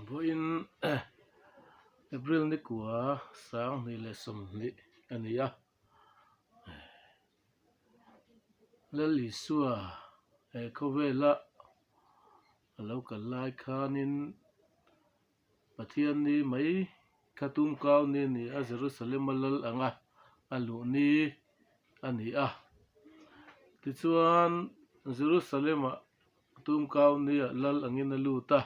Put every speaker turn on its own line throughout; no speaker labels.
Voin April ni kwa sang ni le som ni ania la li suwa ko vela alo ka lai khanin pathian ni mai khatum kaw ni a Jerusalem lal anga alu ni ani a tichuan Jerusalem tum kaw ni lal angin alu ta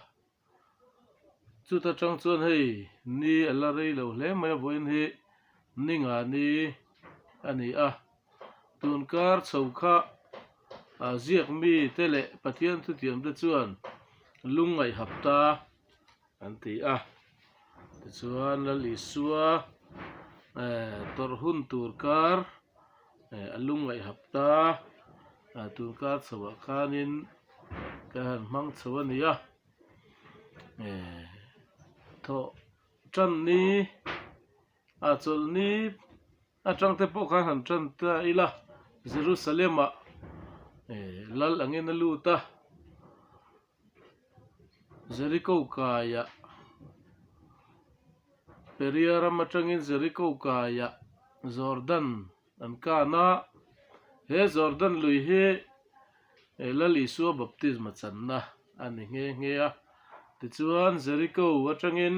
chuta chang chuan hei ni ala rei lo hle mai voin hi ninga ni ani a tunkar chhokha a ziak mi tele pathian thu tiam te chuan lungai hapta an ti a tichuan lal isua torhun turkar alungai hapta tunkar chhowa khanin ka han hmang chho ani a tho tran ni a chol ni a tang te pawh khan han tran ta ila Jerusalem lal angin alu ta Jericho kaya periaram atangin Jericho kaya Jordan an kana he Jordan lui he lal isua baptism channa ani nge a tichuan Jericho atangin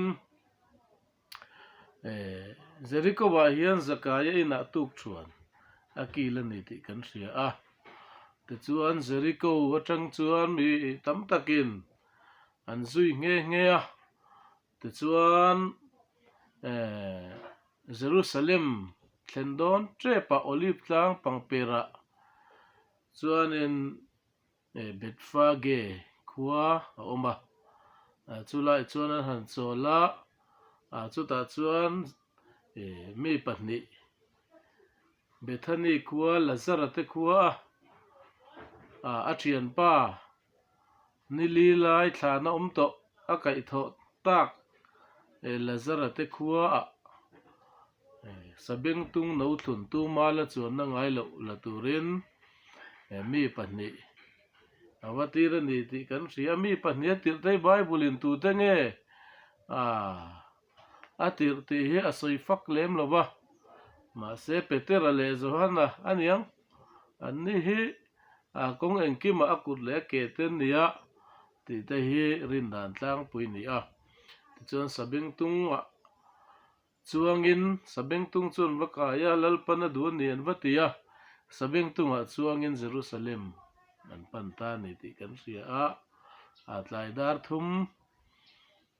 Jericho wa hian Zakaya ina tuk chuan akila ni ti kan ria a tichuan Jericho atang chuan mi tam takin an zui nge a tichuan Jerusalem thlendon trepa olive tlang pangpera chuanin Betfage khua a oma chulai chuan an han chola chuta chuan mi pahnih Bethany khua Lazarus te khua a thian pa nili lai thana to a kai tho tak Lazarus te khua sabeng tung no thun tu mala chuan na ngai lo la turin mi pahnih awatira ni ti kan ria mi pahnih tir te Bible in tu te nge a tir ti hi a soi fak lem lova ma se Peter le Johanna aniang anni hi kong engkima akut le ke ten nia ti te hi rin dan tlang pui ni a chuan sabeng tung chuangin sabeng tung chuan vakaya lalpana du ni an vatia sabeng tunga chuangin Jerusalem an panta ni ti kan ria a tlai dar thum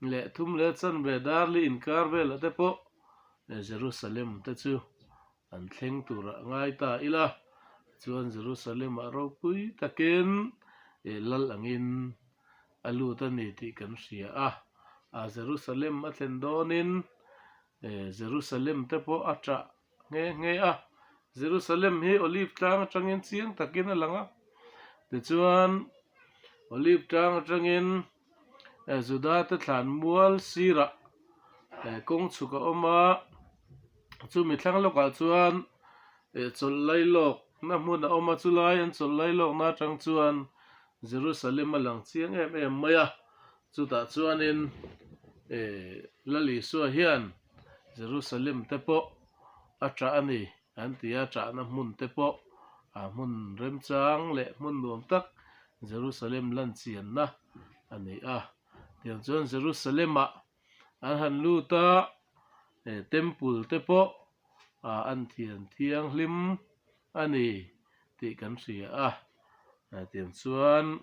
le chan ve dar li inkar vel ate po Jerusalem te chu an thleng tura ngai ta ila chuan Jerusalem a ro pui takin lal angin alu ta ni ti kan ria a Jerusalem a thlendonin Jerusalem te po acha nge a Jerusalem hi olive tlang atangin chiang takin alanga tichuan olive tlang atangin Juda te thlan mual sira kong chuka oma chu mi thlang lokal chuan chol lai lok na hmun a oma chulai an chol lai lok na tang chuan Jerusalem alang chiang em maya chuta chuanin lali suwa hian Jerusalem te po acha ani an tia cha na hmun te po hmun remchang le hmun nuam tak Jerusalem lan chian na ani a tiang chuan Jerusalem an han lu ta temple te po an thiang hlim ani ti kan ria tiang chuan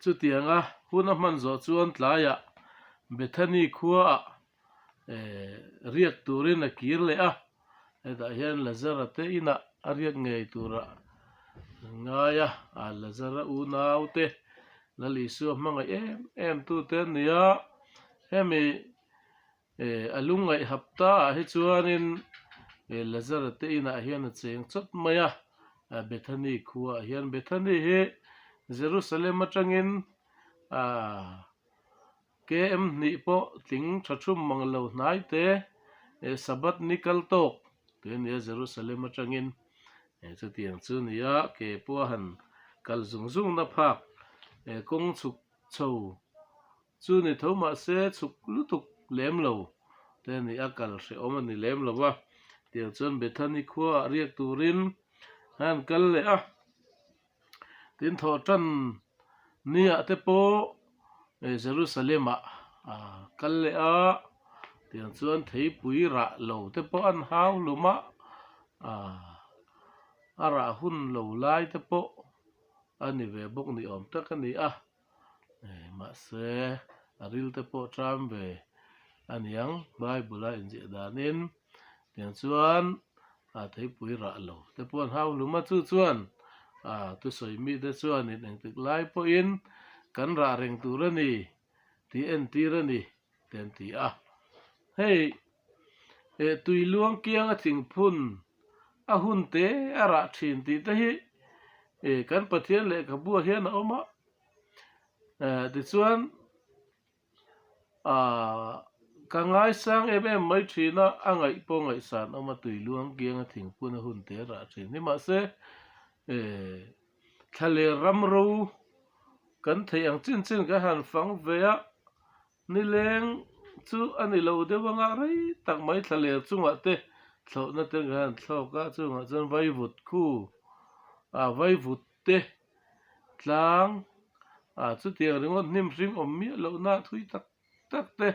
chu tianga hun a hman zo chuan tlaya Bethany khua riak turin a kir le a da hian Lazarus te ina a riak ngei tura ngaya Lazarus u nau te lali su hmanga em tu te nia hemi alungai hapta hi chuanin Lazarus te ina hian a cheng chot maya Bethany khua hian Bethany hi Jerusalem atangin KM ni po ting thachum manglo hnai te sabat nikal tok te nia Jerusalem atangin chu tiang chu nia ke puahan kal zung na phak kong chuk chho chu ni thoma se chuk lutuk lem lo te ni akal se om ani lem lo wa tiang chuan Bethany khua riak turin han kal le a tin tho tan nia te po Jerusalem a kal le a tiang chuan thei pui ra lo te po an hau luma ara hun lo lai te po ani ve bok ni om tak ani a ma se aril te po tram ve aniang Bible a inje danin tiang chuan thei pui ra lo te po an hau luma chu chuan tu soi mi te chuan in eng tik lai po in kan ra reng tur ani ti en tir ani ten ti a hei tui luang kiang a thing phun a hun te a ra thin ti te hi kan pathian le ka bua hian a oma ti chuan ka ngai sang em mai thina a ngai po ngai san oma tui luang kiang a thing phun a hun te ra thin ni ma se thale ram ro kan thei ang chin chin ka han fang ve a ni leng chu ani lo de wanga rei tak mai thale chunga te thlo na te gan thlo ka chunga chan vai vut khu vai vut te tlang chu tiang ringot nim ring om mi lo na thui tak tak te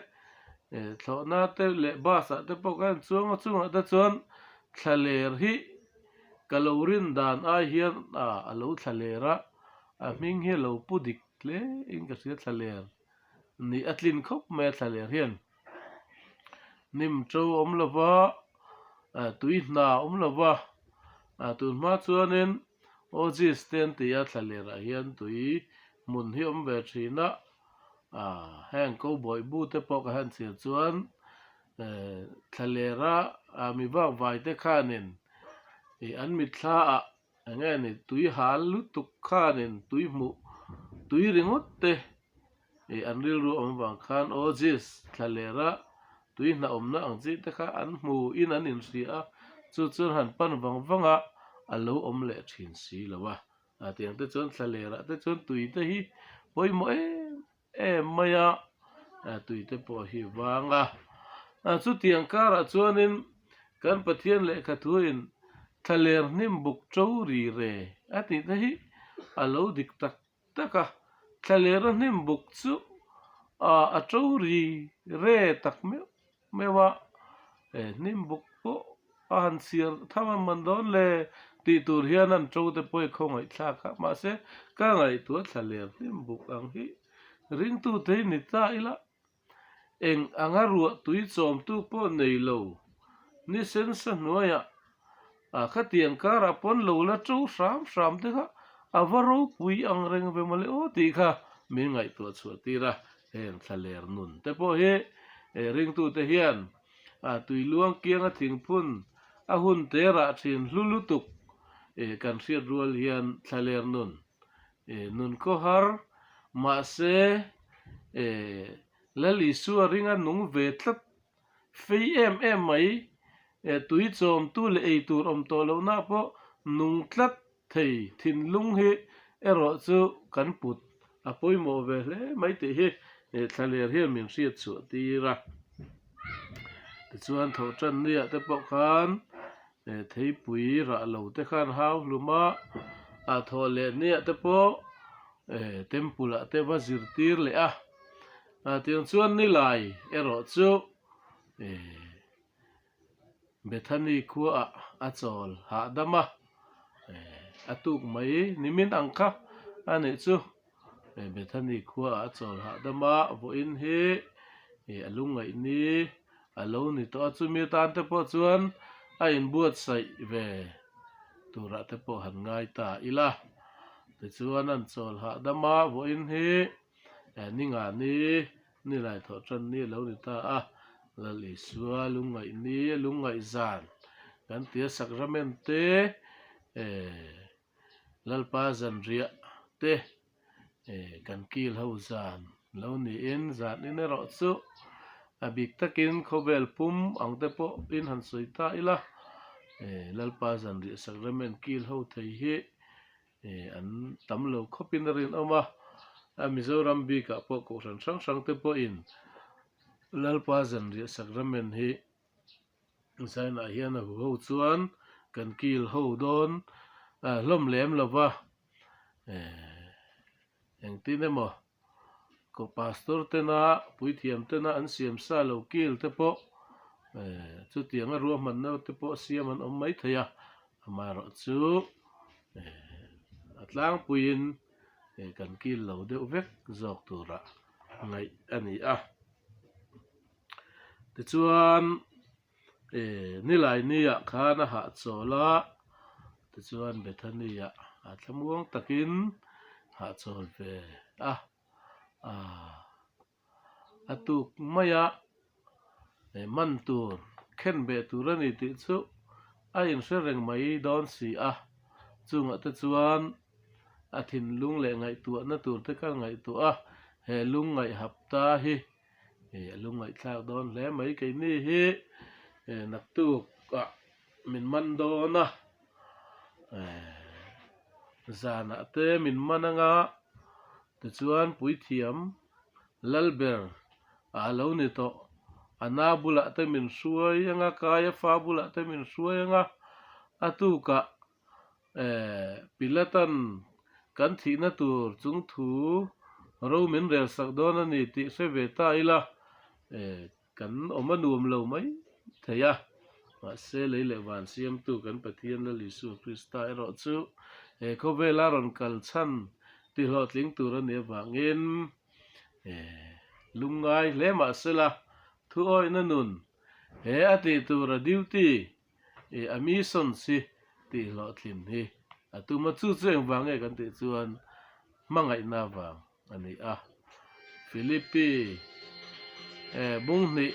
thlo na te le ba sa te po kan chunga te chuan thaler hi kalorin dan a hian a lo thalera ming hi lo pudik tle in ka sia thaler ni atlin khop me thaler hian nim tro om lova tui na om lova tun ma chuanin ojis ten tia thalera hian tui mun hi om ve thina hang ko boy bu te pok han sia chuan thalera mi wa vai te khanin an mit thla anga ni tui hal lutuk khanin tui mu tui ringot te an ril ru om wang khan ojis thalera tui na om na ang chi te kha an mu in an in ria chu chuan han pan wang wanga alo om le thin si lawa tiang te chuan thalera te chuan tui te hi poimo maya tui te po hi wanga chu tiang kara chuanin kan pathian le kha thuin thaler nim buk tro ri re ati te hi alo dik tak taka thaler nim buk chu a tro ri re tak mewa nim buk po han sir thama mandon le ti tur hian an tro te poi khongai thla ka ma se ka ngai tu thaler nim buk ang hi ring tu te ni ta ila eng anga ruwa tui chom tu po nei lo ni sen sa noya kha tiang kara pon lo la tro sam te kha avaro pui ang reng ve male o ti kha mi ngai tu chu ti ra en thaler nun te po he ring tu te hian tui luang kiang a thing phun a hun te ra thin hlulutuk kan riat rual hian thaler nun nun ko har ma se lali su ringa nung ve tlat fei em mai tui chom tu le ei tur om to lo na po nung tlat thei thin lung hi ero chu kan put apoi mo ve le mai te hi thaler hian min riat chu ti ra chuan tho tran nia te po khan thei pui ra lo te khan hau luma tho le nia te po tempula te wa zir tir le tiang chuan ni lai ero chu Bethany khua a chol ha dama atuk mai nimin angkha ani chu Bethany khua a chol ha dama vo in hi alungai ni alo ni to chu mi tan te po chuan a in buat sai ve tura te po han ngai ta ila te chuan an chol ha dama vo in hi ni nga ni lai tho tran ni lo ni ta lali sua lungai zan kan tia sakramente lalpa zan ria te kan kil ho zan lo ni in zan in ro chu abik takin khobel pum ang te po in han soita ila lalpa zan ria sakrament kil ho thei hi an tam lo khopin rin oma Mizoram bi ka po ko ran sang te po in lalpa zan ri sakramen hi zain a hian a ho chuan kan kil ho don hlom lem lova eng tin emo ko pastor tena puithiam tena an siam sa lo kil te po chu tianga ruwa man na te po siam an om mai thaya amaro chu atlang puin kan kil lo deuh vek zawk tura ngai ani a ti chuan nilai nia khana ha chola ti chuan bethania a thlamuang takin ha chol ve atuk maya man tur khen be turani ti chu a in sereng mai don si chunga te chuan a thin lung le ngai tu na tur te ka ngai tu he lung ngai hapta hi lung ngai thlak don hle mai ke ni hi nak tu min man dona zana te min mananga te chuan puithiam lalber lo ni to ana bula te min suai anga kaya fa bula te min suai anga atuka pilatan kan thina tur chung thu ro min rel sak don ani ti se ve ta ila kan omanuam lo mai thaya ma se leile wan siam tu kan pathian la lisu krista ro chu ko vela ron kal chan ti lo tling tur ani wangin lungai le ma sela thu oi na nun ati tur duty ami son si ti lo thlin hi atuma chu cheng wange kan ti chuan mangai na wang ani Philippi bung ni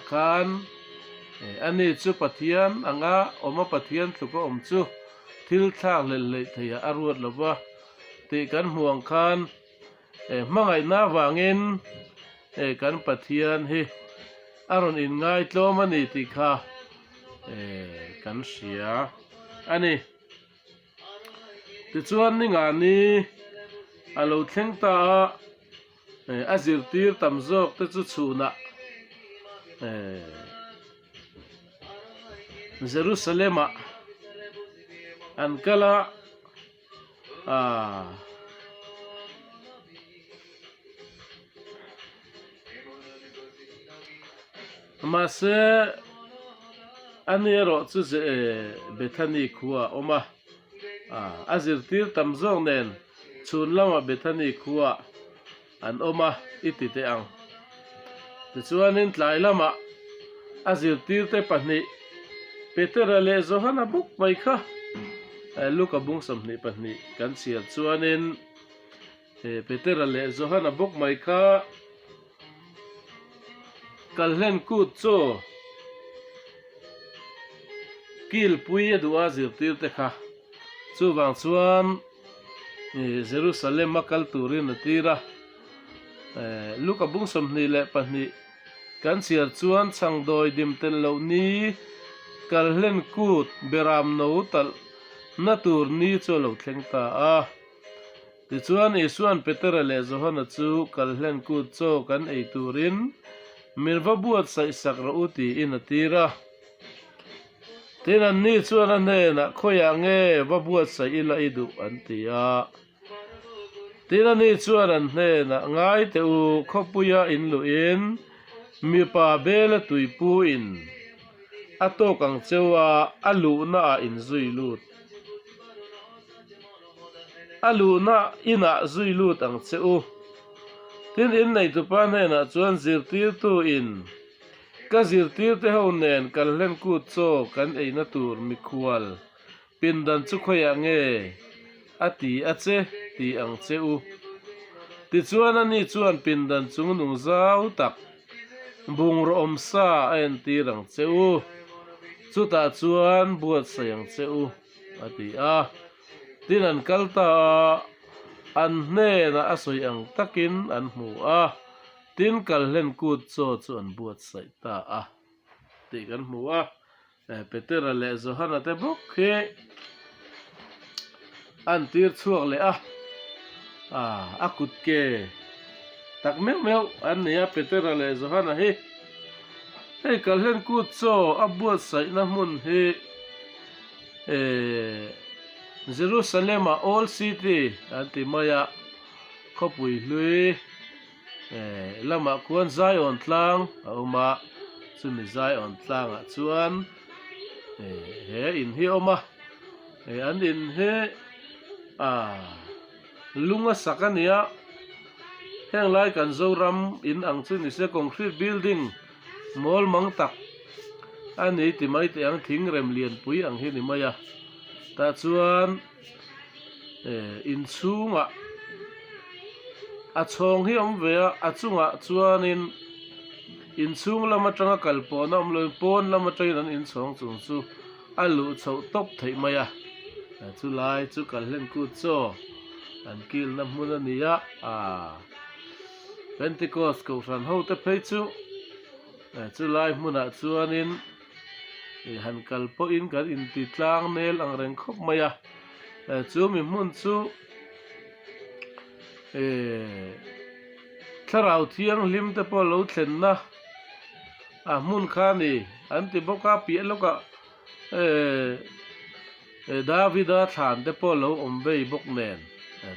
kan ani chu pathian anga oma pathian thuka om chu thil thang le thaya arut lova ti kan huang khan mangai na wangin kan pathian hi aron in ngai tlom ani ti kha kan sia ani ti chuan ni nga ni alo thleng ta azir tir tam zawk te chu chhuna Jerusalema an kala mase ani ro chu Bethany khuwa oma azir tir tam zawk nen chhun lama Bethany khuwa an oma iti te ang ti chuanin tlai lama azir tir te pahnih Peter le Johanna buk mai kha Luka bung samni pahnih kan siat chuanin Peter le Johanna buk mai kha kalhen kut chu kil pui adua zir tir te kha chu wang chuan Jerusalem makal turin atira Luka bung samni le pahnih kan siat chuan changdoi dim ten lo ni kalhen kut beram no tal natur ni chu lo thleng ta ti chuan isuan Peter le Johanna chu kalhen kut chu kan ei turin mirva buat sai sak ro uti in atira tin an ni chuan an hena khoya nge va buat sai ila idu antia tin an ni chuan an hena ngai te u khopuya in lu in mi pa bela tuipu in ato kang chewa alu na in zui lut alu na ina zui lut ang cheu tin in nei tu pa ne na chuan zir tir tu in ka zir tir te ho nen kal len kut cho kan ei na tur mi khual pindan chu khoya nge ati ache ti ang cheu ti chuan ani chuan pindan chung nung zau tak bung ro om sa en tirang cheu chuta chuan buat sayang cheu ati tin an kalta an hne na asoi ang takin an hmu tin kalhen kut cho chuan buat sai ta ti kan hmu Peter le Johanna te buk he an tir chuak le akut ke tak meu an nia petera le zohana hi hei kalhen kut cho abuat sai na mun hi Jerusalem Old City anti maya khopui hlui lama kuan Zion tlang oma chumi Zion tlang a chuan he in hi oma an in he lunga sakania heng lai kan zoram in ang chu ni se concrete building mall mang tak ani ti mai te ang thing rem lian pui ang hi ni maya ta chuan in chunga a chhong hi om ve a chunga chuan in chung lama tanga kalpona om lo pon lama train an in chhong chung chu alu chho top thei maya chu lai chu kalhen ku cho an kil na mun ania Pentecost ko ran ho te phei chu chu lai muna chuan in han kalpo in kan in ti tlang nel ang reng khop maya chu mi mun chu tharau thiang lim te pawh lo thlen na hmun kha ni an ti boka pi loka Davida than te pawh lo awm vei bawk nen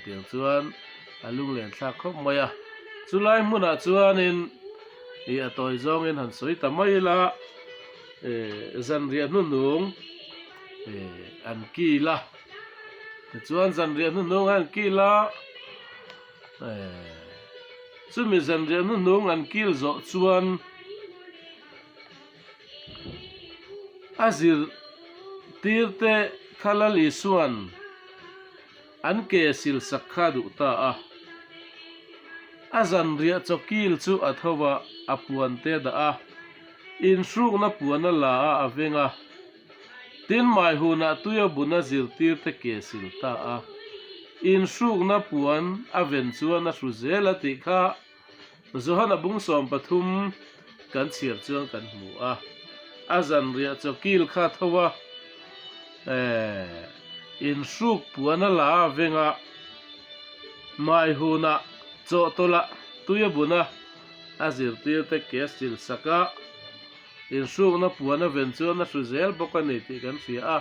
tiang chuan a lung len thlak khop maya chulai hmunah chuan in a tawi zawng in han sawi tamai la zanriah hnunung an kila chuan zanriah hnunung an kila chumi zanriah hnunung an kil zawh chuan a zir tirte khalal isuan an ke sil sak kha duh ta a zanriah chokil chu a thowa a puan te da a in shruk na puan a la a venga tin mai huna tuya buna zir tirte ke sil ta a in shruk na puan a ven chuan a hru zel a ti kha zohan a bung som pathum kan chhiar chuan kan hmu a zanriah chokil kha thowa in shruk puan a la a venga mai huna cho tola tuya buna a zir tirte ke sil saka in shruk na puan a ven chuan a hru zel bawk ani ti kan hria a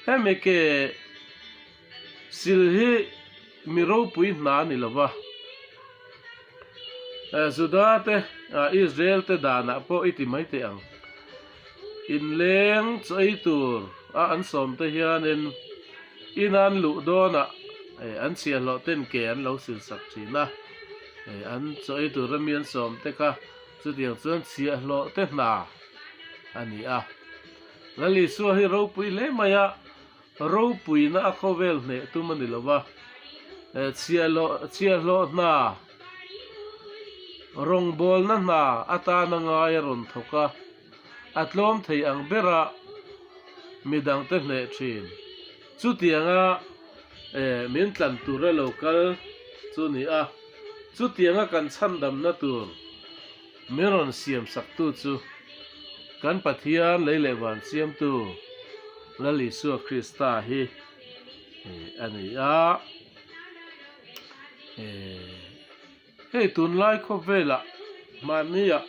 hemi ke sil hi mi ro pui hna ni lova Judah te Israel te dana po iti mai te ang in leng chei tur an som te hian in an lu dona an sia lo ten ke an lo sil sak thina an chei tur ramian som te ka chu tiang chuan sia lo te hna ani lali su hi ro pui le maya ro pui na a khovel ne tu mani lova chia lo hna rong bol na hna ata na ngai ron thoka atlom thei ang bera midang te hne thin chu tianga min tlan tur local chu ni chu tianga kan chan dam na tur meron siam sak tu chu kan pathian leile wan siam tu lali su Krista hi ani hei tun lai kho vela mania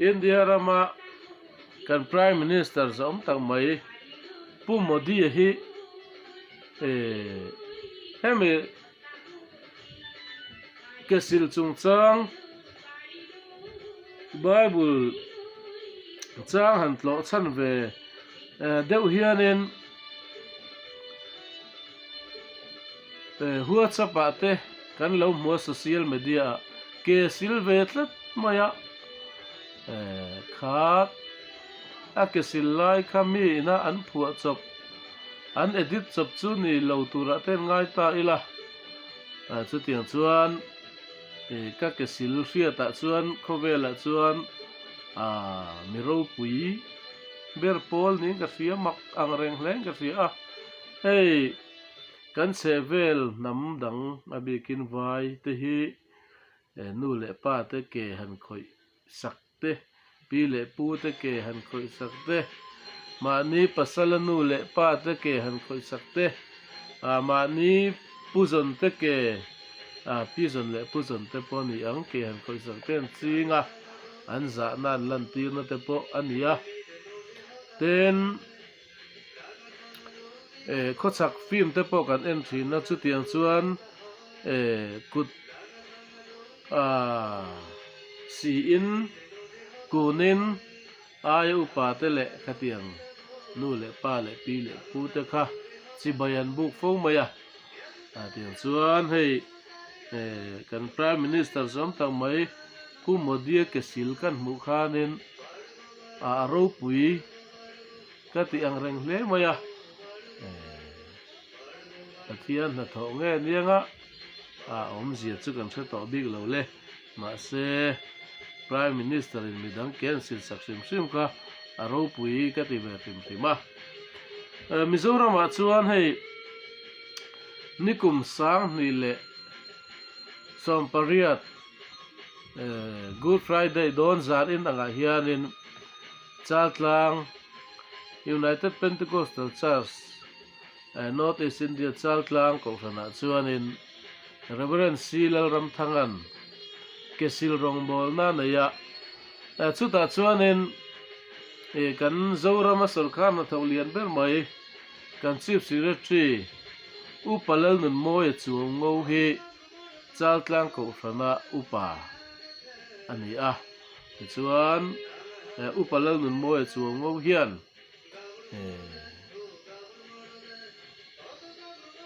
India rama kan prime minister zom tak mai pu Modi hi hemi kesil chung chang Bible chang han tlo chan ve deuh hianin WhatsApp te kan lo mo social media ke silve tlat maya khat a ke silai khami na an phua chop an edit chop chu ni lo tura ten ngai ta ila chu tiang chuan ka ke sil hria ta chuan khowela chuan mi ro pui ber pol ni ka hria mak ang reng hleng ka hria hei kan sevel nam dang abikin vai te hi nu le pa te ke han khoi sak te pi le pu te ke han khoi sak te ma ni pasal nu le pa te ke han khoi sak te ma ni pu zon te ke pi zon le pu zon te po ni ang ke han khoi sang ten chinga an za nan lan tir na te po ania ten kho chak film te po kan en thin na chu tiang chuan kut si in kunin ai upa te le khatiang nu le pa le pi le pu te kha chi bayan buk fo maya tiang chuan hei kan prime minister som tang mai ku modia ke sil kan mu khanin ro pui ka ti ang reng hle maya athian na tho nge nianga om zia chu kan thre to big lo le ma se prime minister in midang cancel saksim sim ka aro pui ka ti ve tim tima Mizoram chuan hei nikum sang ni le som pariat Good Friday don zar in anga hianin chaltlang United Pentecostal Church North East India chaltlang ko sana chuanin Reverend Silal Ramthangan kesil rongbol na naya chuta chuanin kan zorama sarkar na tholian ber mai kan chief secretary upalal nun moe chuang ngo hi chaltlang ko sana upa ani chuan upalal nun moe chuang ngo hian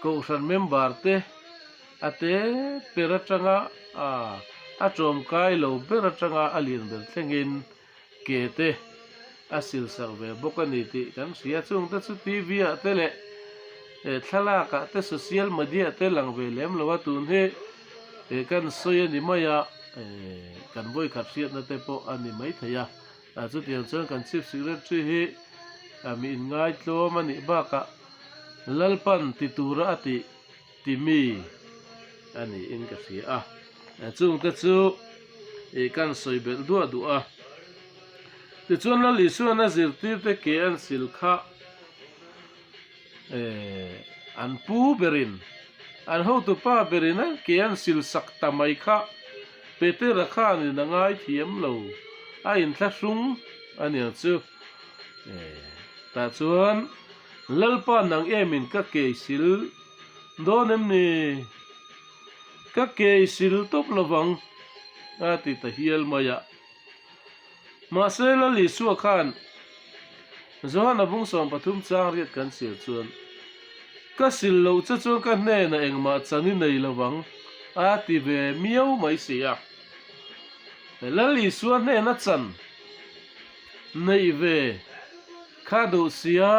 ko san member te ate peratanga atrom kai lo peratanga alin bel thlengin kete asil sarve bokani ti kan sia chung ta chu tv a tele thalaka te social media te lang ve lem lo watun he kan soya ni maya kan boy khat siat na te po ani mai thaya chu tiang chuan kan chief secretary he ami in ngai tlo mani ba ka lalpan ti tura ati timi ani in ka sia chung te chu kan soibel du ti chuan la li suan a zirtir te ke an sil kha an pu berin an ho tu pa berin ke an sil sak tamai kha pete rakha ni na ngai thiam lo a in thla sung ani chu ta chuan lalpa nang emin ka ke sil donem ni ka ke sil top lawang ati ta hial maya ma sela li su khan zohana bung som pathum chang riat kan sil chuan ka sil lo chu chu ka hne na engma chani nei lawang ati ve miau mai sia la li su hne na chan nei ve kha du sia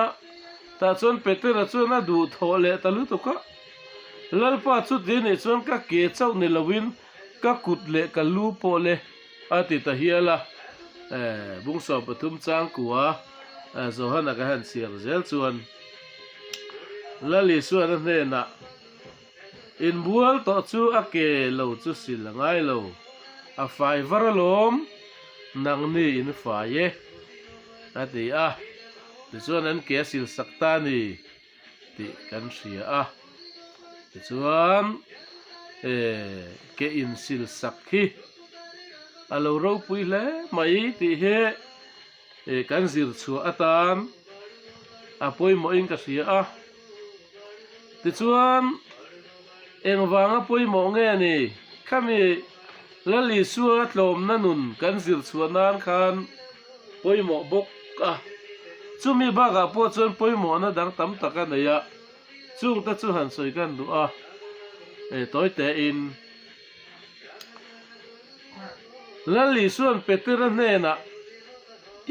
ta chuan petera chuan a du thole talu to ka lalpa chu dine chuan ka ke chau ne lawin ka kut le ka lu po le ati ta hiala bung so pathum chang kuwa zohana ka han siar zel chuan lali suan hne na in bual to chu ake lo chu sil ngai lo a fai varalom nang ni in faye ati ti chuan an ke sil sakta ni ti kan ria ti chuan ke in sil sakhi alo ro pui le mai ti he kan zir chu atan apoi mo in ka ria ti chuan engwanga poi mo nge ni khami lali suwa tlom na nun kan zir chuanan khan poi mo bok chumi baga po chuan poi mo na dang tam taka neya chung ta chu han soi kan du toy te in lali suan petera hne na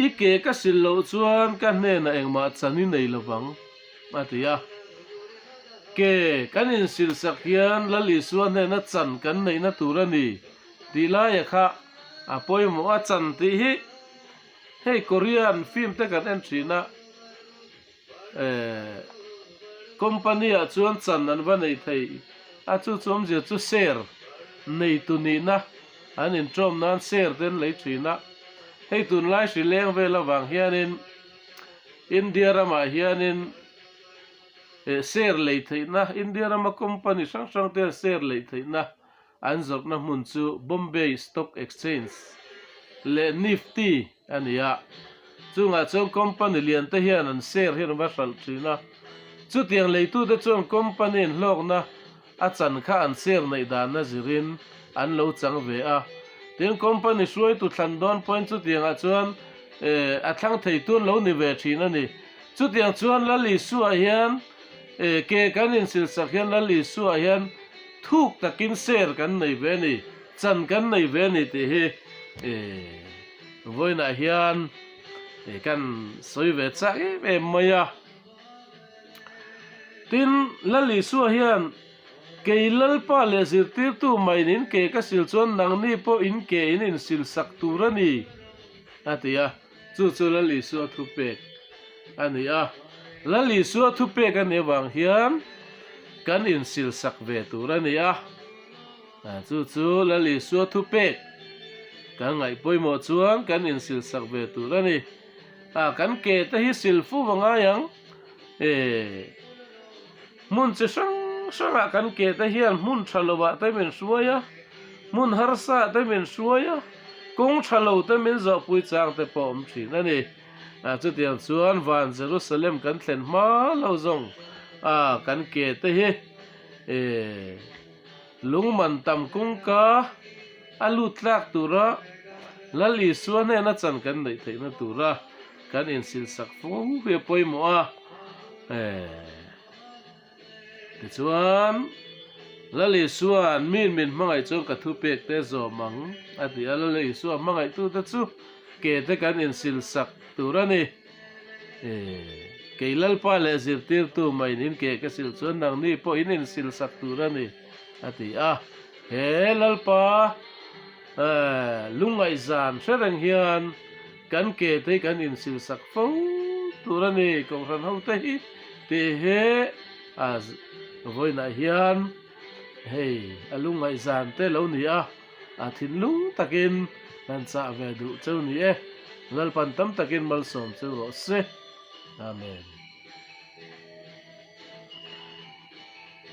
ike ka sil lo chuan ka hne na engma chani nei lawang atia ke kanin sil sak hian lali suan hne na chan kan nei na turani tila ya kha apoi mo a chan ti hi hei Korean film te kan entry na company a chuan chan an va nei thei a chu chom je chu share nei tu ni na an in trom nan share den lei thina hei tun lai shri leng ve lawang hianin India rama hianin share lei theina India rama company sang sang te share lei theina an zok na mun chu Bombay Stock Exchange le Nifty ania chunga chong company lian te hian an share hian va hral thina chu tiang leitu te chong company in hlok na a chan kha an share nei dan na zirin an lo chang ve a tin company suai tu thlan don point chu tiang a chuan a thlang thei tun lo ni ve thina ni chu tiang chuan la li su a hian ke kan in sil sak hian la li su a hian thuk takin share kan nei ve ni chan kan nei ve ni te hi voina hian kan soi ve cha ve maya tin la li su a hian keilal pa le zir tir tu mai nin ke ka sil chuan nang ni po in ke in sil sak turani atia chu la li su thu pe ania la li su thu pe kan ewang hian kan in sil sak ve turani chu la li su thu pe kan ngai poimo chuan kan in sil sak ve turani kan ke ta hi sil fu wanga yang mun che sang kan ke ta hian mun thalowa ta min suaya mun harsa ta min suaya kong thalo ta min zo pui chang te pom thina ni chu tiang chuan van Jerusalem kan thlen ma lo zong kan ke ta hi lungman tam kung ka alu tlak tura lali suan ne na chan kan nei theina tura kan in sil sak fu ve poimo chuan lali suan min mangai chong ka thu pek te zo mang ati lali suan mangai tu ta chu ke te kan in sil sak turani keilal pa le zir tir tu mai nin ke ka sil chuan nang ni po in sil sak turani ati he lalpa lungai zan sereng hian kan ke te kan in sil sak fo turani kong ran ho te hi te he voina hian hei alungai zan te lo ni thin lung takin kan cha ve du chau ni lalpan tam takin mal som chu ro se amen.